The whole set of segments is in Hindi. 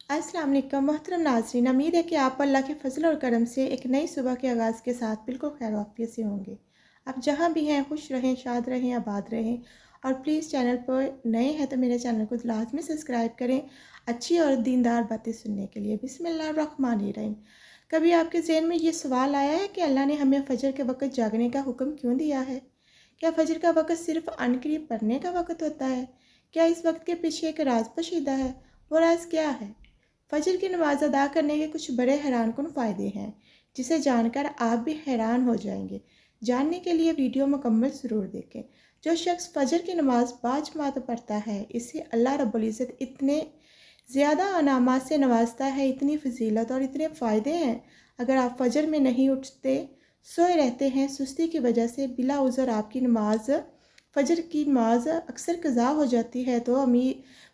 अस्सलाम वालेकुम मोहतरम नाज़रीन, उम्मीद है कि आप अल्लाह के फ़ज़ल और करम से एक नई सुबह के आगाज़ के साथ बिल्कुल खैर वाफ़ियत से होंगे। आप जहाँ भी हैं खुश रहें, शाद रहें, आबाद रहें। और प्लीज़ चैनल पर नए हैं तो मेरे चैनल को लाज़मी सब्सक्राइब करें अच्छी और दीनदार बातें सुनने के लिए। बिस्मिल्लाहिर्रहमानिर्रहीम। कभी आपके ज़हन में ये सवाल आया है कि अल्लाह ने हमें फ़जर के वक़्त जागने का हुक्म क्यों दिया है? क्या फ़जर का वक़्त सिर्फ़ अनकरीब पढ़ने का वक़्त होता है? क्या इस वक़्त के पीछे एक राज पोशीदा है? वो राज क्या है? फजर की नमाज अदा करने के कुछ बड़े हैरानकुन फ़ायदे हैं, जिसे जानकर आप भी हैरान हो जाएंगे। जानने के लिए वीडियो मुकम्मल ज़रूर देखें। जो शख्स फजर की नमाज बाजमात पढ़ता है, इसे अल्लाह रब्बुल इज़्ज़त इतने ज़्यादा अनामात से नवाजता है, इतनी फजीलत और इतने फ़ायदे हैं। अगर आप फजर में नहीं उठते, सोए रहते हैं, सुस्ती की वजह से बिला उज़र आपकी नमाज फजर की नमाज अक्सर कज़ा हो जाती है, तो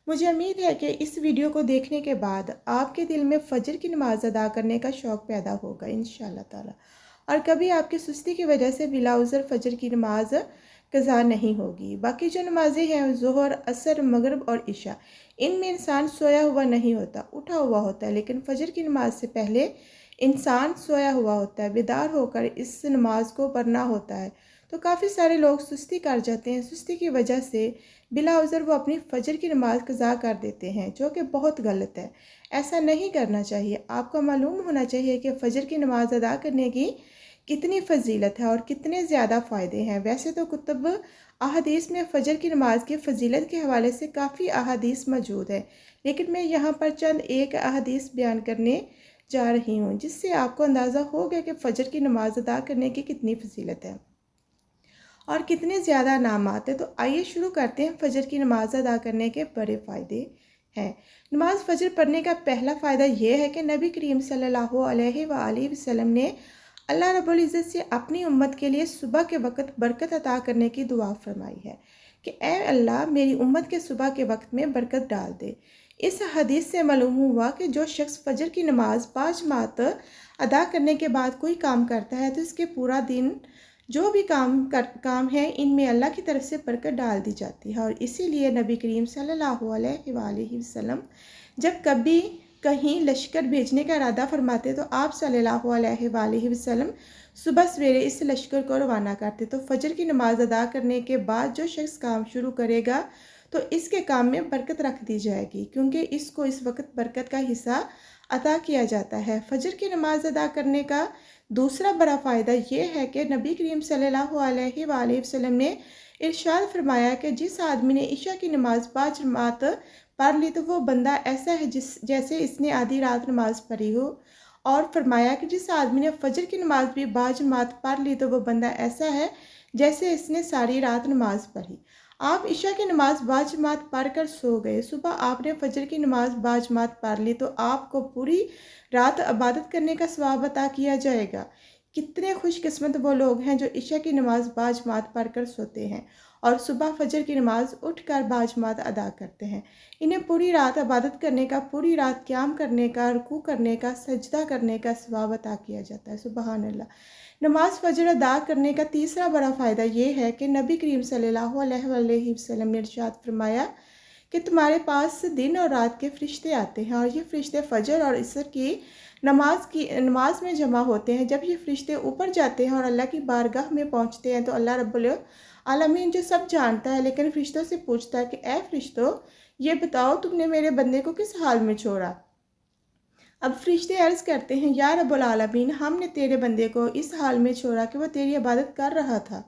मुझे उम्मीद है कि इस वीडियो को देखने के बाद आपके दिल में फ़जर की नमाज़ अदा करने का शौक़ पैदा होगा इंशाअल्लाह ताला। और कभी आपकी सुस्ती की वजह से बिला उज़र फ़जर की नमाज कज़ा नहीं होगी। बाकी जो नमाज़ें हैं ज़ोहर, असर, मगरिब और इशा, इनमें इंसान सोया हुआ नहीं होता, उठा हुआ होता है। लेकिन फ़जर की नमाज से पहले इंसान सोया हुआ होता है, बेदार होकर इस नमाज को पढ़ना होता है। तो काफ़ी सारे लोग सुस्ती कर जाते हैं, सुस्ती की वजह से बिला उज़र वो अपनी फ़जर की नमाज़ कज़ा कर देते हैं, जो कि बहुत गलत है। ऐसा नहीं करना चाहिए। आपको मालूम होना चाहिए कि फ़जर की नमाज़ अदा करने की कितनी फ़जीलत है और कितने ज़्यादा फ़ायदे हैं। वैसे तो कुतुब अहादीस में फ़जर की नमाज की फ़जीलत के हवाले से काफ़ी अहादीस मौजूद है, लेकिन मैं यहाँ पर चंद एक अहादीस बयान करने जा रही हूँ, जिससे आपको अंदाज़ा हो गया कि फ़जर की नमाज़ अदा करने की कितनी फ़जीलत है और कितने ज़्यादा इनामात हैं। तो आइए शुरू करते हैं। फ़जर की नमाज़ अदा करने के बड़े फ़ायदे हैं। नमाज़ फ़जर पढ़ने का पहला फ़ायदा ये है कि नबी करीम सल्लल्लाहु अलैहि वसल्लम ने अल्लाह रब्बुल इज़्ज़त से अपनी उम्मत के लिए सुबह के वक़्त बरकत अता करने की दुआ फरमाई है कि ए अल्लाह, मेरी उम्मत के सुबह के वक़्त में बरकत डाल दे। इस हदीस से मालूम हुआ कि जो शख्स फ़जर की नमाज़ बाजमात अदा करने के बाद कोई काम करता है, तो इसके पूरा दिन जो भी काम है, इनमें अल्लाह की तरफ से बरकत डाल दी जाती है। और इसीलिए नबी करीम सल्लल्लाहु अलैहि वसल्लम जब कभी कहीं लश्कर भेजने का इरादा फरमाते, तो आप सल्लल्लाहु अलैहि वसल्लम सुबह सवेरे इस लश्कर को रवाना करते। तो फजर की नमाज़ अदा करने के बाद जो शख्स काम शुरू करेगा, तो इसके काम में बरकत रख दी जाएगी, क्योंकि इसको इस वक्त बरकत का हिस्सा अता किया जाता है। फजर की नमाज़ अदा करने का दूसरा बड़ा फ़ायदा ये है कि नबी करीम सल्लल्लाहु अलैहि वसल्लम ने इरशाद फरमाया कि जिस आदमी ने इशा की नमाज़ 5 जमात पढ़ ली, तो वो बंदा ऐसा है जैसे इसने आधी रात नमाज़ पढ़ी हो। और फरमाया कि जिस आदमी ने फजर की नमाज़ भी 5 जमात पढ़ ली, तो वो बंदा ऐसा है जैसे इसने सारी रात नमाज़ पढ़ी। आप इशा की नमाज़ 5 जमात पढ़ कर सो गए, सुबह आपने फजर की नमाज़ 5 जमात पढ़ ली, तो आपको पूरी रात इबादत करने का सवाब अता किया जाएगा। कितने खुशकिस्मत वो लोग हैं जो इशा की नमाज़ 5 जमात पढ़ कर सोते हैं और सुबह फजर की नमाज़ उठ कर 5 जमात अदा करते हैं। इन्हें पूरी रात इबादत करने का, पूरी रात क़याम करने का, रुकू करने का, सजदा करने का सवाब अता किया जाता है। सुबहान अल्लाह। नमाज फ़जर अदा करने का तीसरा बड़ा फ़ायदा ये है कि नबी करीम सल्लल्लाहु अलैहि वसल्लम ने इरशाद फरमाया कि तुम्हारे पास दिन और रात के फ़रिश्ते आते हैं, और ये फ़रिश्ते फ़जर और इसर की नमाज में जमा होते हैं। जब ये फ़रिश्ते ऊपर जाते हैं और अल्लाह की बारगाह में पहुँचते हैं, तो अल्लाह रब्बुल आलमीन जो सब जानता है, लेकिन फ़रिश्तों से पूछता है कि ए फ़रिश्तों, ये बताओ तुमने मेरे बंदे को किस हाल में छोड़ा। अब फ़रिश्ते अर्ज़ करते हैं, या रब्बुल आलमीन, हमने तेरे बंदे को इस हाल में छोड़ा कि वह तेरी इबादत कर रहा था,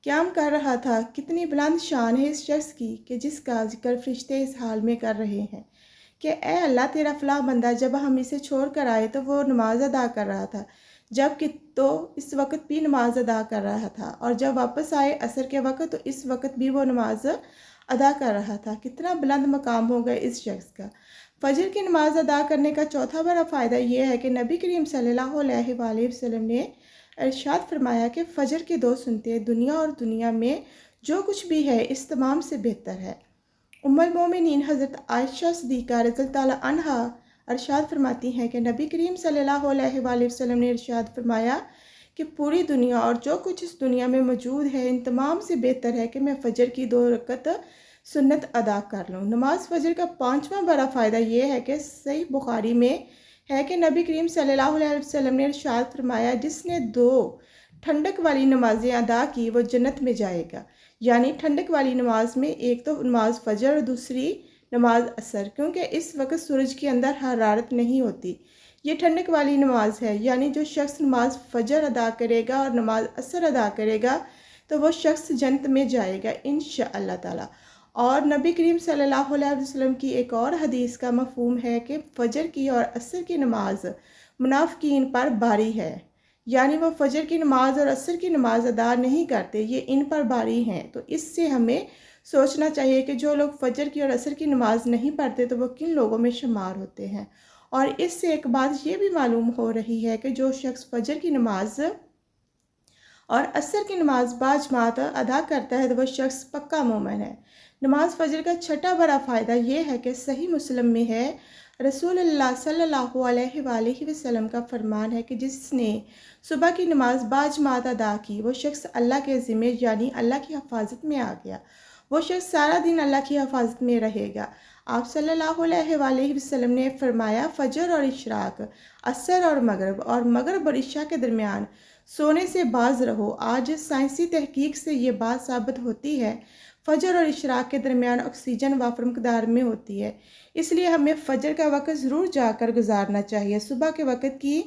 क़याम कर रहा था। कितनी बुलंद शान है इस शख्स की कि जिसका ज़िक्र फ़रिश्ते इस हाल में कर रहे हैं कि ए अल्लाह, तेरा फ़लाँ बंदा जब हम इसे छोड़ कर आए, तो वो नमाज़ अदा कर रहा था, जबकि तो इस वक्त भी नमाज अदा कर रहा था, और जब वापस आए असर के वक्त, तो इस वक्त भी वो नमाज अदा कर रहा था। कितना बुलंद मकाम होगा इस शख्स का। फजर की नमाज अदा करने का चौथा बड़ा फ़ायदा यह है कि नबी करीम सल्लल्लाहु अलैहि वसल्लम ने इरशाद फरमाया कि फ़जर की 2 सुन्नतें दुनिया और दुनिया में जो कुछ भी है, इस तमाम से बेहतर है। उम्मुल मोमिनीन हज़रत आयशा सिद्दीक़ा रज़ियल्लाहु ताला अन्हा इरशाद फरमाती हैं कि नबी करीम सल्लल्लाहु अलैहि वसल्लम ने इरशाद फरमाया कि पूरी दुनिया और जो कुछ इस दुनिया में मौजूद है, इन तमाम से बेहतर है कि मैं फ़जर की 2 रकत सुन्नत अदा कर लूँ। नमाज फ़जर का पाँचवां बड़ा फ़ायदा ये है कि सही बुखारी में है कि नबी करीम सल्लल्लाहु अलैहि वसल्लम ने इरशाद फरमाया, जिसने 2 ठंडक वाली नमाज़ें अदा की वो जन्नत में जाएगा। यानी ठंडक वाली नमाज में एक तो नमाज फ़जर और दूसरी नमाज असर, क्योंकि इस वक्त सूरज के अंदर हरारत नहीं होती। ये ठंडक वाली नमाज है, यानी जो शख्स नमाज फ़जर अदा करेगा और नमाज असर अदा करेगा तो वो शख्स जन्नत में जाएगा इंशाअल्लाह ताला। और नबी करीम सल्लल्लाहु अलैहि वसल्लम की एक और हदीस का मफ़हूम है कि फ़जर की और असर की नमाज मुनाफ़िकीन पर भारी है। यानी वो फ़जर की नमाज और असर की नमाज अदा नहीं करते, ये इन पर भारी हैं। तो इससे हमें सोचना चाहिए कि जो लोग फ़जर की और असर की नमाज नहीं पढ़ते तो वो किन लोगों में शुमार होते हैं। और इससे एक बात ये भी मालूम हो रही है कि जो शख्स फ़जर की नमाज और असर की नमाज बाजमात अदा करता है तो वह शख्स पक्का मोमिन है। नमाज फ़जर का छठा बड़ा फ़ायदा ये है कि सही मुस्लिम में है, रसूलुल्लाह सल्लल्लाहु अलैहि वसल्लम का फरमान है कि जिसने सुबह की नमाज बाजमात अदा की वो शख्स अल्लाह के ज़िम्मे यानी अल्लाह की हिफाजत में आ गया। वो शख्स सारा दिन अल्लाह की हिफाजत में रहेगा। आप सल्लल्लाहु अलैहि वसल्लम ने फरमाया, फ़जर और इशराक, असर और मगरब और इशा के दरमियान सोने से बाज रहो। आज साइंसी तहकीक से ये बात साबित होती है, फ़जर और इशराक के दरमियान ऑक्सीजन वाफर मकदार में होती है, इसलिए हमें फ़जर का वक़्त ज़रूर जाकर गुजारना चाहिए। सुबह के वक़्त की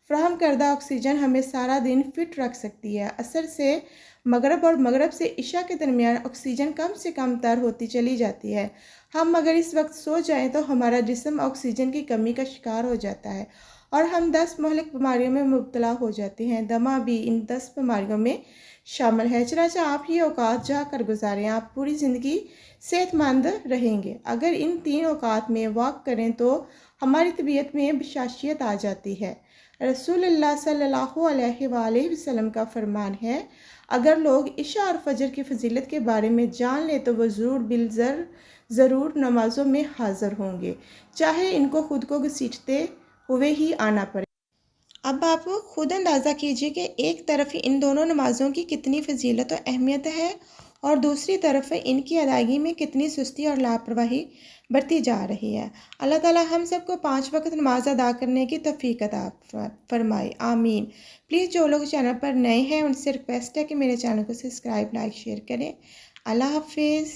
फ्राहम करदा ऑक्सीजन हमें सारा दिन फिट रख सकती है। असर से मगरब और मगरब से इशा के दरमियान ऑक्सीजन कम से कम तर होती चली जाती है। हम अगर इस वक्त सो जाएं तो हमारा जिस्म ऑक्सीजन की कमी का शिकार हो जाता है और हम 10 महलिक बीमारियों में मुब्तला हो जाते हैं। दमा भी इन 10 बीमारियों में शामिल है। चनाचा आप ये औकात जाकर गुजारें, आप पूरी ज़िंदगी सेहतमंद रहेंगे। अगर इन 3 औकात में वॉक करें तो हमारी तबीयत में बशाशियत आ जाती है। रसूलुल्लाह सल्लल्लाहु अलैहि वसल्लम का फरमान है, अगर लोग इशा और फ़जर की फ़जीलत के बारे में जान लें तो वह ज़रूर नमाज़ों में हाज़िर होंगे, चाहे इनको खुद को घसीटते हुए ही आना पड़े। अब आप खुद अंदाज़ा कीजिए कि एक तरफ इन दोनों नमाज़ों की कितनी फजीलत और अहमियत है और दूसरी तरफ इनकी अदायगी में कितनी सुस्ती और लापरवाही बरती जा रही है। अल्लाह ताला हम सबको 5 वक्त नमाज अदा करने की तौफीक अता फरमाए, आमीन। प्लीज़ जो लोग चैनल पर नए हैं उनसे रिक्वेस्ट है कि मेरे चैनल को सब्सक्राइब, लाइक, शेयर करें। अल्लाह हाफिज़।